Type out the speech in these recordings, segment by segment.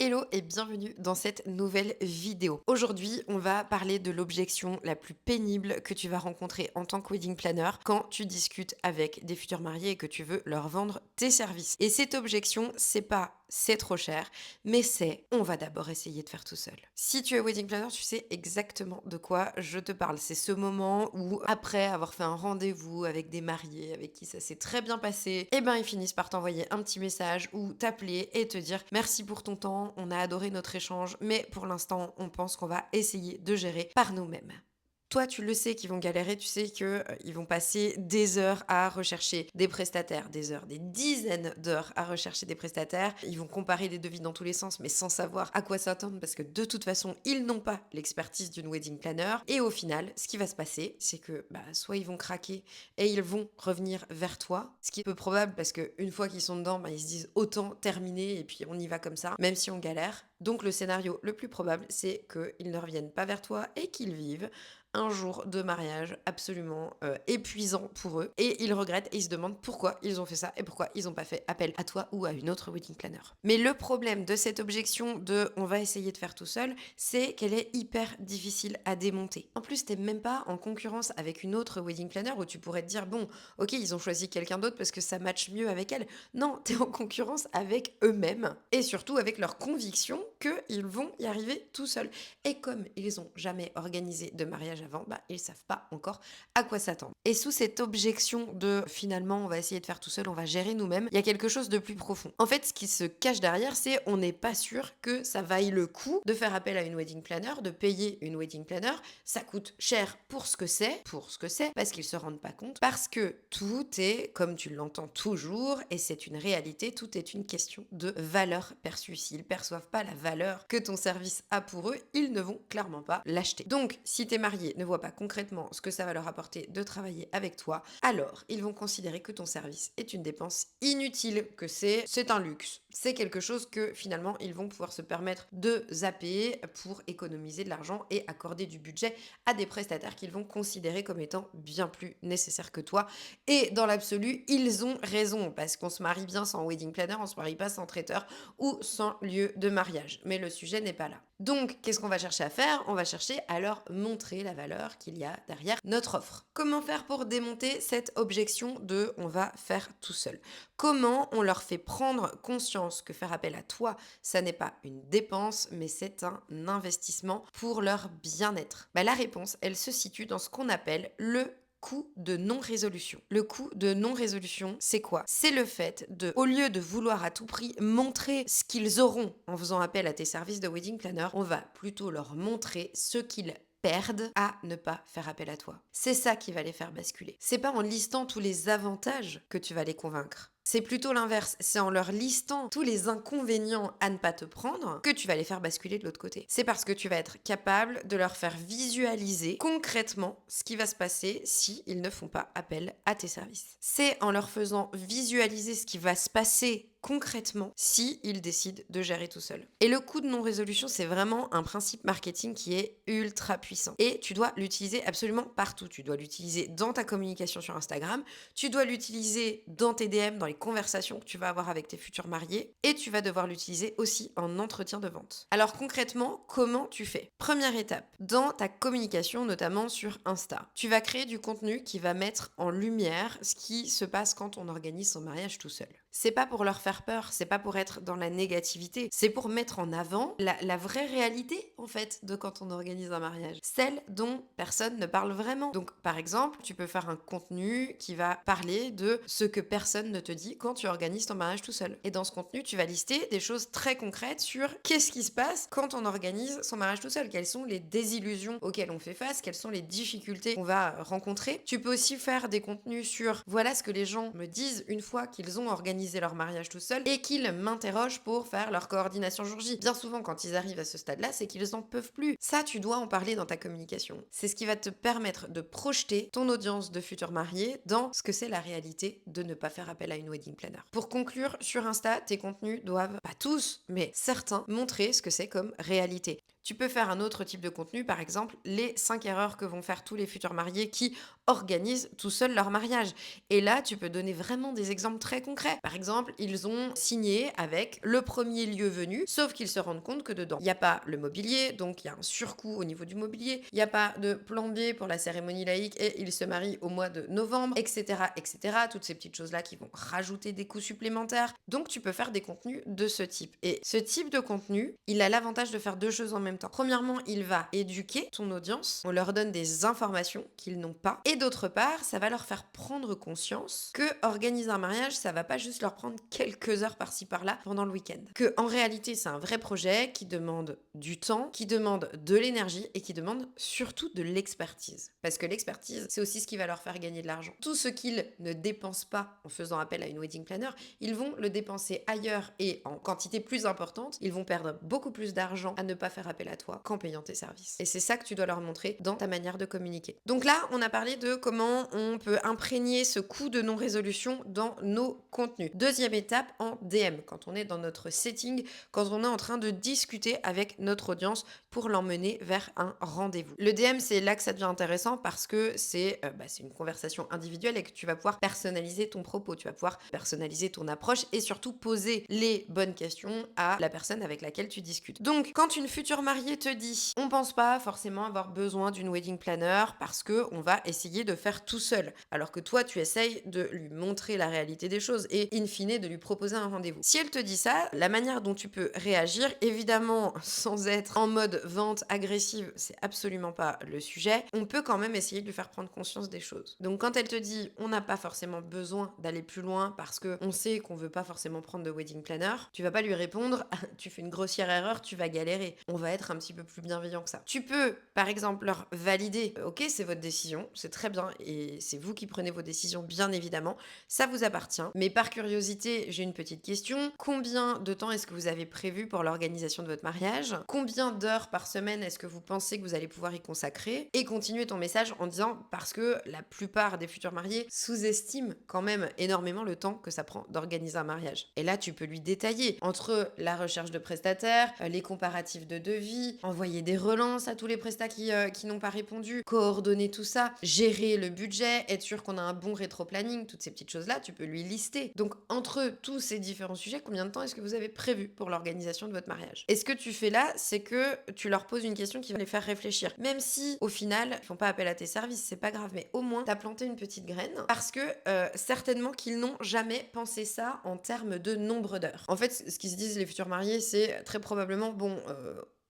Hello et bienvenue dans cette nouvelle vidéo. Aujourd'hui, on va parler de l'objection la plus pénible que tu vas rencontrer en tant que wedding planner quand tu discutes avec des futurs mariés et que tu veux leur vendre tes services. Et cette objection, c'est pas c'est trop cher, mais c'est on va d'abord essayer de faire tout seul. Si tu es wedding planner, tu sais exactement de quoi je te parle. C'est ce moment où, après avoir fait un rendez-vous avec des mariés avec qui ça s'est très bien passé, eh ben ils finissent par t'envoyer un petit message ou t'appeler et te dire merci pour ton temps, on a adoré notre échange, mais pour l'instant, on pense qu'on va essayer de gérer par nous-mêmes. Toi, tu le sais qu'ils vont galérer, tu sais que ils vont passer des heures à rechercher des prestataires, des heures, des dizaines d'heures à rechercher des prestataires. Ils vont comparer les devis dans tous les sens, mais sans savoir à quoi s'attendre parce que de toute façon, ils n'ont pas l'expertise d'une wedding planner. Et au final, ce qui va se passer, c'est que soit ils vont craquer et ils vont revenir vers toi, ce qui est peu probable parce que une fois qu'ils sont dedans, ils se disent autant terminer et puis on y va comme ça, même si on galère. Donc le scénario le plus probable, c'est qu'ils ne reviennent pas vers toi et qu'ils vivent un jour de mariage absolument épuisant pour eux. Et ils regrettent et ils se demandent pourquoi ils ont fait ça et pourquoi ils n'ont pas fait appel à toi ou à une autre wedding planner. Mais le problème de cette objection de on va essayer de faire tout seul, c'est qu'elle est hyper difficile à démonter. En plus, t'es même pas en concurrence avec une autre wedding planner où tu pourrais te dire bon, ok, ils ont choisi quelqu'un d'autre parce que ça matche mieux avec elle. Non, t'es en concurrence avec eux-mêmes et surtout avec leur conviction qu'ils vont y arriver tout seuls. Et comme ils ont jamais organisé de mariage avant, ils savent pas encore à quoi s'attendre. Et sous cette objection de finalement on va essayer de faire tout seul, on va gérer nous-mêmes, il y a quelque chose de plus profond. En fait, ce qui se cache derrière, c'est on n'est pas sûr que ça vaille le coup de faire appel à une wedding planner, de payer une wedding planner. Ça coûte cher pour ce que c'est, parce qu'ils se rendent pas compte, parce que tout est, comme tu l'entends toujours, et c'est une réalité, tout est une question de valeur perçue. S'ils perçoivent pas la valeur que ton service a pour eux, ils ne vont clairement pas l'acheter. Donc, si tes mariés ne voient pas concrètement ce que ça va leur apporter de travailler avec toi, alors ils vont considérer que ton service est une dépense inutile, que c'est un luxe. C'est quelque chose que finalement ils vont pouvoir se permettre de zapper pour économiser de l'argent et accorder du budget à des prestataires qu'ils vont considérer comme étant bien plus nécessaires que toi. Et dans l'absolu, ils ont raison parce qu'on se marie bien sans wedding planner, on se marie pas sans traiteur ou sans lieu de mariage. Mais le sujet n'est pas là. Donc, qu'est-ce qu'on va chercher à faire? On va chercher à leur montrer la valeur qu'il y a derrière notre offre. Comment faire pour démonter cette objection de on va faire tout seul? Comment on leur fait prendre conscience que faire appel à toi, ça n'est pas une dépense, mais c'est un investissement pour leur bien-être? La réponse, elle se situe dans ce qu'on appelle le coût de non-résolution. Le coût de non-résolution, c'est quoi? C'est le fait de, au lieu de vouloir à tout prix montrer ce qu'ils auront en faisant appel à tes services de wedding planner, on va plutôt leur montrer ce qu'ils perdent à ne pas faire appel à toi. C'est ça qui va les faire basculer. C'est pas en listant tous les avantages que tu vas les convaincre. C'est plutôt l'inverse, c'est en leur listant tous les inconvénients à ne pas te prendre que tu vas les faire basculer de l'autre côté. C'est parce que tu vas être capable de leur faire visualiser concrètement ce qui va se passer si ils ne font pas appel à tes services. C'est en leur faisant visualiser ce qui va se passer concrètement si ils décident de gérer tout seul. Et le coût de non-résolution, c'est vraiment un principe marketing qui est ultra puissant. Et tu dois l'utiliser absolument partout. Tu dois l'utiliser dans ta communication sur Instagram, tu dois l'utiliser dans tes DM, dans les conversations que tu vas avoir avec tes futurs mariés, et tu vas devoir l'utiliser aussi en entretien de vente. Alors concrètement, comment tu fais? Première étape, dans ta communication, notamment sur Insta, tu vas créer du contenu qui va mettre en lumière ce qui se passe quand on organise son mariage tout seul. C'est pas pour leur faire peur, c'est pas pour être dans la négativité, c'est pour mettre en avant la vraie réalité en fait de quand on organise un mariage, celle dont personne ne parle vraiment. Donc par exemple, tu peux faire un contenu qui va parler de ce que personne ne te dit quand tu organises ton mariage tout seul. Et dans ce contenu, tu vas lister des choses très concrètes sur qu'est-ce qui se passe quand on organise son mariage tout seul, quelles sont les désillusions auxquelles on fait face, quelles sont les difficultés qu'on va rencontrer. Tu peux aussi faire des contenus sur voilà ce que les gens me disent une fois qu'ils ont organisé leur mariage tout seul et qu'ils m'interrogent pour faire leur coordination jour J. Bien souvent, quand ils arrivent à ce stade-là, c'est qu'ils en peuvent plus. Ça, tu dois en parler dans ta communication. C'est ce qui va te permettre de projeter ton audience de futurs mariés dans ce que c'est la réalité de ne pas faire appel à une wedding planner. Pour conclure, sur Insta, tes contenus doivent, pas tous, mais certains, montrer ce que c'est comme réalité. Tu peux faire un autre type de contenu, par exemple, les 5 erreurs que vont faire tous les futurs mariés qui organisent tout seuls leur mariage. Et là, tu peux donner vraiment des exemples très concrets. Par exemple, ils ont signé avec le premier lieu venu, sauf qu'ils se rendent compte que dedans, il n'y a pas le mobilier, donc il y a un surcoût au niveau du mobilier, il n'y a pas de plan B pour la cérémonie laïque et ils se marient au mois de novembre, etc., etc. Toutes ces petites choses-là qui vont rajouter des coûts supplémentaires. Donc, tu peux faire des contenus de ce type. Et ce type de contenu, il a l'avantage de faire deux choses en même temps. Premièrement, il va éduquer ton audience, on leur donne des informations qu'ils n'ont pas. Et d'autre part, ça va leur faire prendre conscience que organiser un mariage, ça va pas juste leur prendre quelques heures par-ci par-là pendant le week-end. Que en réalité, c'est un vrai projet qui demande du temps, qui demande de l'énergie et qui demande surtout de l'expertise. Parce que l'expertise, c'est aussi ce qui va leur faire gagner de l'argent. Tout ce qu'ils ne dépensent pas en faisant appel à une wedding planner, ils vont le dépenser ailleurs et en quantité plus importante. Ils vont perdre beaucoup plus d'argent à ne pas faire appel à toi qu'en payant tes services. Et c'est ça que tu dois leur montrer dans ta manière de communiquer. Donc là, on a parlé de comment on peut imprégner ce coût de non-résolution dans nos contenus. Deuxième étape, en DM, quand on est dans notre setting, quand on est en train de discuter avec notre audience pour l'emmener vers un rendez-vous. Le DM, c'est là que ça devient intéressant parce que c'est une conversation individuelle et que tu vas pouvoir personnaliser ton propos, tu vas pouvoir personnaliser ton approche et surtout poser les bonnes questions à la personne avec laquelle tu discutes. Donc, quand une future mariée te dit « on pense pas forcément avoir besoin d'une wedding planner parce que on va essayer de faire tout seul », alors que toi, tu essayes de lui montrer la réalité des choses et in fine de lui proposer un rendez-vous. Si elle te dit ça, la manière dont tu peux réagir, évidemment sans être en mode vente agressive, c'est absolument pas le sujet, on peut quand même essayer de lui faire prendre conscience des choses. Donc quand elle te dit on n'a pas forcément besoin d'aller plus loin parce que on sait qu'on veut pas forcément prendre de wedding planner, tu vas pas lui répondre tu fais une grossière erreur, tu vas galérer. On va être un petit peu plus bienveillant que ça. Tu peux par exemple leur valider, ok, c'est votre décision, c'est très bien et c'est vous qui prenez vos décisions bien évidemment, ça vous appartient. Mais par curiosité, j'ai une petite question. Combien de temps est-ce que vous avez prévu pour l'organisation de votre mariage? Combien d'heures par semaine est-ce que vous pensez que vous allez pouvoir y consacrer? Et continuer ton message en disant, parce que la plupart des futurs mariés sous-estiment quand même énormément le temps que ça prend d'organiser un mariage. Et là, tu peux lui détailler entre la recherche de prestataires, les comparatifs de devis, envoyer des relances à tous les prestats qui n'ont pas répondu, coordonner tout ça, gérer le budget, être sûr qu'on a un bon rétro-planning, toutes ces petites choses-là, tu peux lui lister. Donc, entre tous ces différents sujets, combien de temps est-ce que vous avez prévu pour l'organisation de votre mariage? Et ce que tu fais là, c'est que tu leur poses une question qui va les faire réfléchir. Même si, au final, ils font pas appel à tes services, c'est pas grave, mais au moins, t'as planté une petite graine parce que certainement qu'ils n'ont jamais pensé ça en termes de nombre d'heures. En fait, ce qu'ils se disent les futurs mariés, c'est très probablement,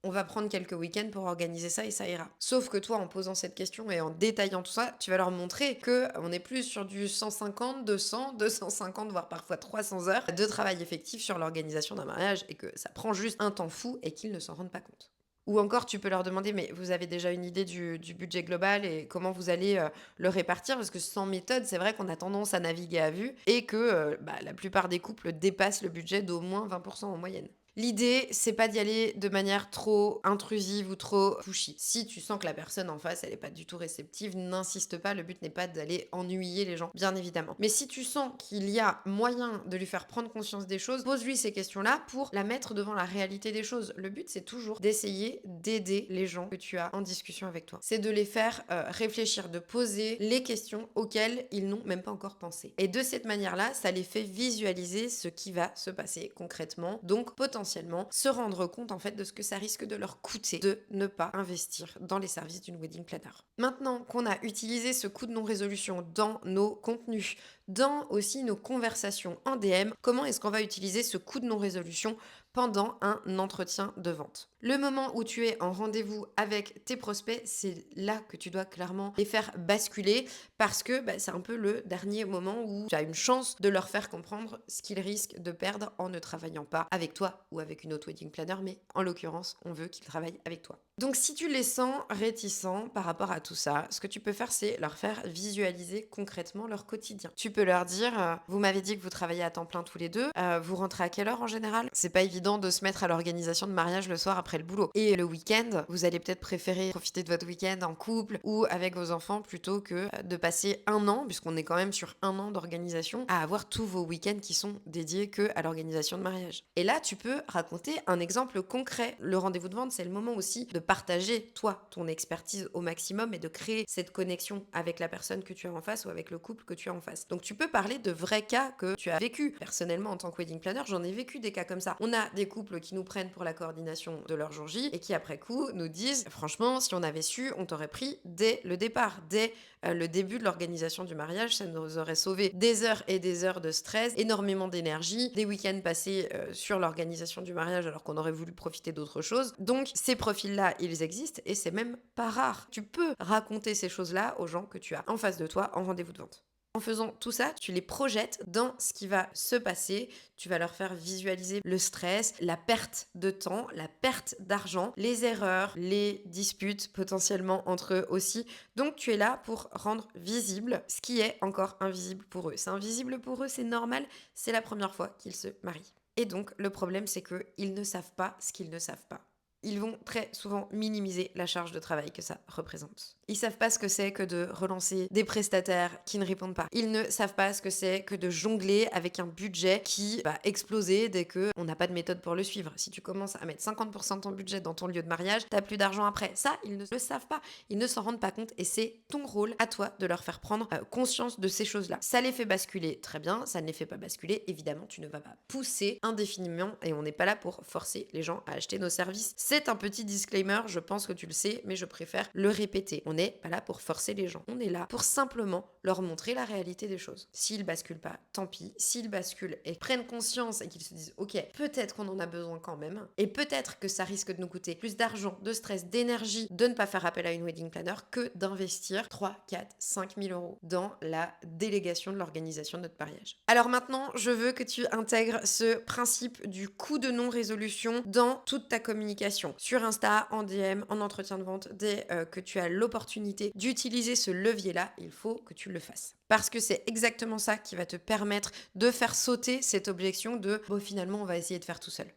on va prendre quelques week-ends pour organiser ça et ça ira. Sauf que toi, en posant cette question et en détaillant tout ça, tu vas leur montrer que on est plus sur du 150, 200, 250, voire parfois 300 heures de travail effectif sur l'organisation d'un mariage et que ça prend juste un temps fou et qu'ils ne s'en rendent pas compte. Ou encore, tu peux leur demander, mais vous avez déjà une idée du budget global et comment vous allez le répartir? Parce que sans méthode, c'est vrai qu'on a tendance à naviguer à vue et que la plupart des couples dépassent le budget d'au moins 20% en moyenne. L'idée, c'est pas d'y aller de manière trop intrusive ou trop pushy. Si tu sens que la personne en face, elle est pas du tout réceptive, n'insiste pas, le but n'est pas d'aller ennuyer les gens, bien évidemment. Mais si tu sens qu'il y a moyen de lui faire prendre conscience des choses, pose-lui ces questions-là pour la mettre devant la réalité des choses. Le but, c'est toujours d'essayer d'aider les gens que tu as en discussion avec toi. C'est de les faire réfléchir, de poser les questions auxquelles ils n'ont même pas encore pensé. Et de cette manière-là, ça les fait visualiser ce qui va se passer concrètement. Donc, potentiellement, se rendre compte en fait de ce que ça risque de leur coûter de ne pas investir dans les services d'une wedding planner. Maintenant qu'on a utilisé ce coût de non-résolution dans nos contenus, dans aussi nos conversations en DM, comment est-ce qu'on va utiliser ce coût de non-résolution pendant un entretien de vente? Le moment où tu es en rendez-vous avec tes prospects, c'est là que tu dois clairement les faire basculer parce que c'est un peu le dernier moment où tu as une chance de leur faire comprendre ce qu'ils risquent de perdre en ne travaillant pas avec toi ou avec une autre wedding planner, mais en l'occurrence, on veut qu'ils travaillent avec toi. Donc si tu les sens réticents par rapport à tout ça, ce que tu peux faire, c'est leur faire visualiser concrètement leur quotidien. Tu peux leur dire, vous m'avez dit que vous travaillez à temps plein tous les deux, vous rentrez à quelle heure en général? C'est pas évident de se mettre à l'organisation de mariage le soir après après le boulot. Et le week-end, vous allez peut-être préférer profiter de votre week-end en couple ou avec vos enfants plutôt que de passer un an, puisqu'on est quand même sur un an d'organisation, à avoir tous vos week-ends qui sont dédiés que à l'organisation de mariage. Et là, tu peux raconter un exemple concret. Le rendez-vous de vente, c'est le moment aussi de partager, toi, ton expertise au maximum et de créer cette connexion avec la personne que tu as en face ou avec le couple que tu as en face. Donc, tu peux parler de vrais cas que tu as vécu. Personnellement, en tant que wedding planner, j'en ai vécu des cas comme ça. On a des couples qui nous prennent pour la coordination de leur jour J et qui, après coup, nous disent « Franchement, si on avait su, on t'aurait pris dès le départ, dès le début de l'organisation du mariage, ça nous aurait sauvé des heures et des heures de stress, énormément d'énergie, des week-ends passés sur l'organisation du mariage alors qu'on aurait voulu profiter d'autre chose. » Donc, ces profils-là, ils existent et c'est même pas rare. Tu peux raconter ces choses-là aux gens que tu as en face de toi en rendez-vous de vente. En faisant tout ça, tu les projettes dans ce qui va se passer, tu vas leur faire visualiser le stress, la perte de temps, la perte d'argent, les erreurs, les disputes potentiellement entre eux aussi. Donc tu es là pour rendre visible ce qui est encore invisible pour eux. C'est invisible pour eux, c'est normal, c'est la première fois qu'ils se marient. Et donc le problème c'est qu'ils ne savent pas ce qu'ils ne savent pas. Ils vont très souvent minimiser la charge de travail que ça représente. Ils savent pas ce que c'est que de relancer des prestataires qui ne répondent pas. Ils ne savent pas ce que c'est que de jongler avec un budget qui va exploser dès que on n'a pas de méthode pour le suivre. Si tu commences à mettre 50% de ton budget dans ton lieu de mariage, t'as plus d'argent après. Ça, ils ne le savent pas. Ils ne s'en rendent pas compte et c'est ton rôle à toi de leur faire prendre conscience de ces choses-là. Ça les fait basculer, très bien. Ça ne les fait pas basculer, évidemment, tu ne vas pas pousser indéfiniment et on n'est pas là pour forcer les gens à acheter nos services. C'est un petit disclaimer, je pense que tu le sais, mais je préfère le répéter. On n'est pas là pour forcer les gens. On est là pour simplement leur montrer la réalité des choses. S'ils basculent pas, tant pis. S'ils basculent et prennent conscience et qu'ils se disent « Ok, peut-être qu'on en a besoin quand même. Et peut-être que ça risque de nous coûter plus d'argent, de stress, d'énergie, de ne pas faire appel à une wedding planner que d'investir 3, 4, 5 000 euros dans la délégation de l'organisation de notre mariage. » Alors maintenant, je veux que tu intègres ce principe du coût de non-résolution dans toute ta communication. Sur Insta, en DM, en entretien de vente, dès que tu as l'opportunité d'utiliser ce levier-là, il faut que tu le fasses. Parce que c'est exactement ça qui va te permettre de faire sauter cette objection de « bon, finalement, on va essayer de faire tout seul ».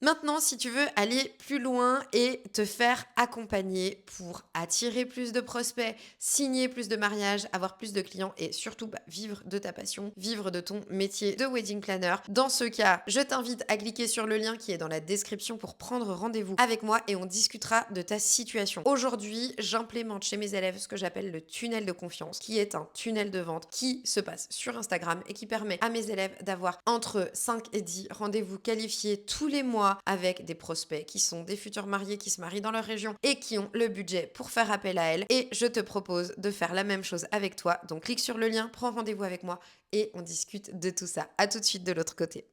Maintenant, si tu veux aller plus loin et te faire accompagner pour attirer plus de prospects, signer plus de mariages, avoir plus de clients et surtout vivre de ta passion, vivre de ton métier de wedding planner, dans ce cas, je t'invite à cliquer sur le lien qui est dans la description pour prendre rendez-vous avec moi et on discutera de ta situation. Aujourd'hui, j'implémente chez mes élèves ce que j'appelle le tunnel de confiance, qui est un tunnel de vente qui se passe sur Instagram et qui permet à mes élèves d'avoir entre 5 et 10 rendez-vous qualifiés tous les mois avec des prospects qui sont des futurs mariés qui se marient dans leur région et qui ont le budget pour faire appel à elles. Et je te propose de faire la même chose avec toi. Donc clique sur le lien, prends rendez-vous avec moi et on discute de tout ça. À tout de suite de l'autre côté.